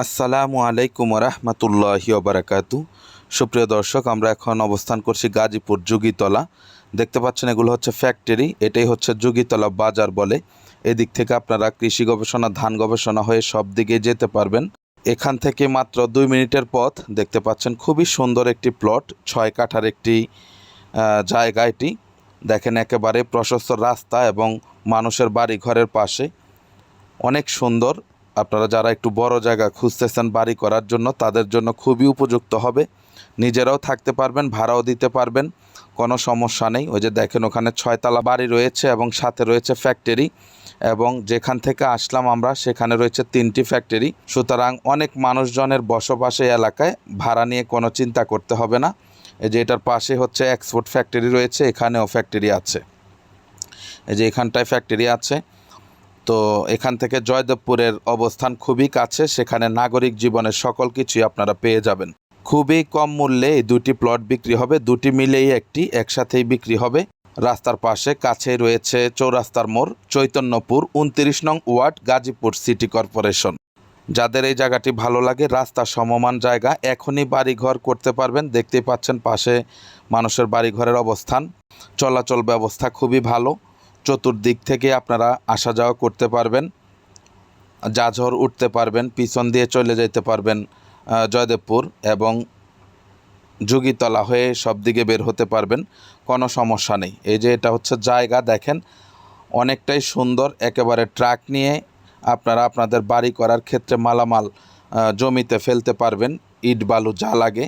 আসসালামু আলাইকুম রহমতুল্লাহি ওবারাকাতু। সুপ্রিয় দর্শক, আমরা এখন অবস্থান করছি গাজীপুর যুগীতলা। দেখতে পাচ্ছেন এগুলো হচ্ছে ফ্যাক্টরি, এটাই হচ্ছে যুগীতলা বাজার বলে। এদিক থেকে আপনারা কৃষি গবেষণা, ধান গবেষণা হয়ে সব দিকে যেতে পারবেন। এখান থেকে মাত্র 2 মিনিটের পথ। দেখতে পাচ্ছেন খুবই সুন্দর একটি প্লট, 6 কাঠার একটি জায়গা এটি। দেখেন একেবারে প্রশস্ত রাস্তা এবং মানুষের বাড়ি ঘরের পাশে, অনেক সুন্দর। আপনারা যারা একটু বড় জায়গা খুঁজতেছেন বাড়ি করার জন্য, তাদের জন্য খুবই উপযুক্ত হবে। নিজেরাও থাকতে পারবেন, ভাড়াও দিতে পারবেন, কোনো সমস্যা নেই। ওই যে দেখেন ওখানে 6 তলা বাড়ি রয়েছে এবং সাথে রয়েছে ফ্যাক্টরি, এবং যেখান থেকে আসলাম আমরা সেখানে রয়েছে 3টি ফ্যাক্টরি। সুতরাং অনেক মানুষজনের বসবাস এই এলাকায়, ভাড়া নিয়ে কোনো চিন্তা করতে হবে না। এই যে এটার পাশে হচ্ছে এক্সপোর্ট ফ্যাক্টরি রয়েছে, এখানেও ফ্যাক্টরি আছে। এই যে এখানটায় ফ্যাক্টরি আছে। তো এখান থেকে জয়দেবপুরের অবস্থান খুবই কাছে, সেখানে নাগরিক জীবনের সকল কিছুই আপনারা পেয়ে যাবেন। খুবই কম মূল্যে এই 2টি প্লট বিক্রি হবে, 2টি মিলেই একসাথেই বিক্রি হবে। রাস্তার পাশে কাছেই রয়েছে চৌরাস্তার মোড়, চৈতন্যপুর, 29 নং ওয়ার্ড, গাজীপুর সিটি কর্পোরেশন। যাদের এই জায়গাটি ভালো লাগে, রাস্তা সমমান জায়গা, এখনই বাড়িঘর করতে পারবেন। দেখতেই পাচ্ছেন পাশে মানুষের বাড়িঘরের অবস্থান, চলাচল ব্যবস্থা খুবই ভালো। চতুর্দিক থেকে আপনারা আসা যাওয়া করতে পারবেন, জাঝর উঠতে পারবেন, পিছন দিয়ে চলে যেতে পারবেন জয়দেবপুর, এবং যুগীতলা হয়ে সব দিকে বের হতে পারবেন, কোনো সমস্যা নেই। এই যে এটা হচ্ছে জায়গা, দেখেন অনেকটাই সুন্দর। একেবারে ট্রাক নিয়ে আপনারা আপনাদের বাড়ি করার ক্ষেত্রে মালামাল জমিতে ফেলতে পারবেন, ইট বালু যা লাগে।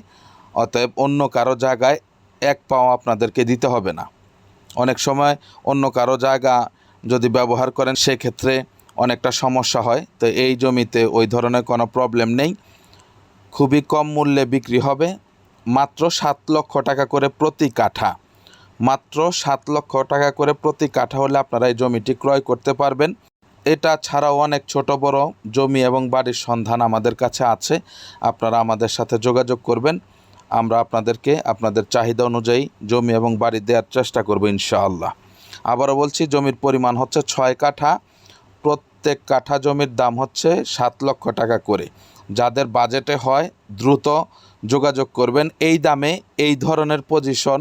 অতএব অন্য কারো জায়গায় এক পাও আপনাদেরকে দিতে হবে না। অনেক সময় অন্য কারো জায়গা যদি ব্যবহার করেন সেক্ষেত্রে অনেকটা সমস্যা হয়। তো এই জমিতে ওই ধরনের কোনো প্রবলেম নেই, খুবই কম মূল্যে বিক্রি হবে। মাত্র 7 লক্ষ টাকা করে প্রতি কাঠা, মাত্র 7 লক্ষ টাকা করে প্রতি কাঠা হলে আপনারা এই জমিটি ক্রয় করতে পারবেন। এটা ছাড়াও অনেক ছোট বড় জমি এবং বাড়ির সন্ধান আমাদের কাছে আছে। আপনারা আমাদের সাথে যোগাযোগ করবেন, আমরা আপনাদেরকে আপনাদের চাহিদা অনুযায়ী জমি এবং বাড়ি দেওয়ার চেষ্টা করব ইনশাআল্লাহ। আবারও বলছি, জমির পরিমাণ হচ্ছে 6 কাঠা, প্রত্যেক কাঠা জমির দাম হচ্ছে 7 লক্ষ টাকা করে। যাদের বাজেটে হয় দ্রুত যোগাযোগ করবেন। এই দামে এই ধরনের পজিশন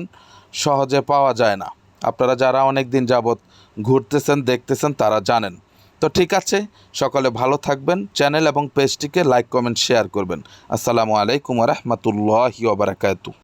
সহজে পাওয়া যায় না। আপনারা যারা অনেক দিন যাবৎ ঘুরতেছেন, দেখতেছেন, তারা জানেন। তো ঠিক আছে, সকলে ভালো থাকবেন। চ্যানেল এবং পেজটিকে লাইক, কমেন্ট, শেয়ার করবেন। আসসালামু আলাইকুম ওয়া রাহমাতুল্লাহি ওয়া বারাকাতুহু।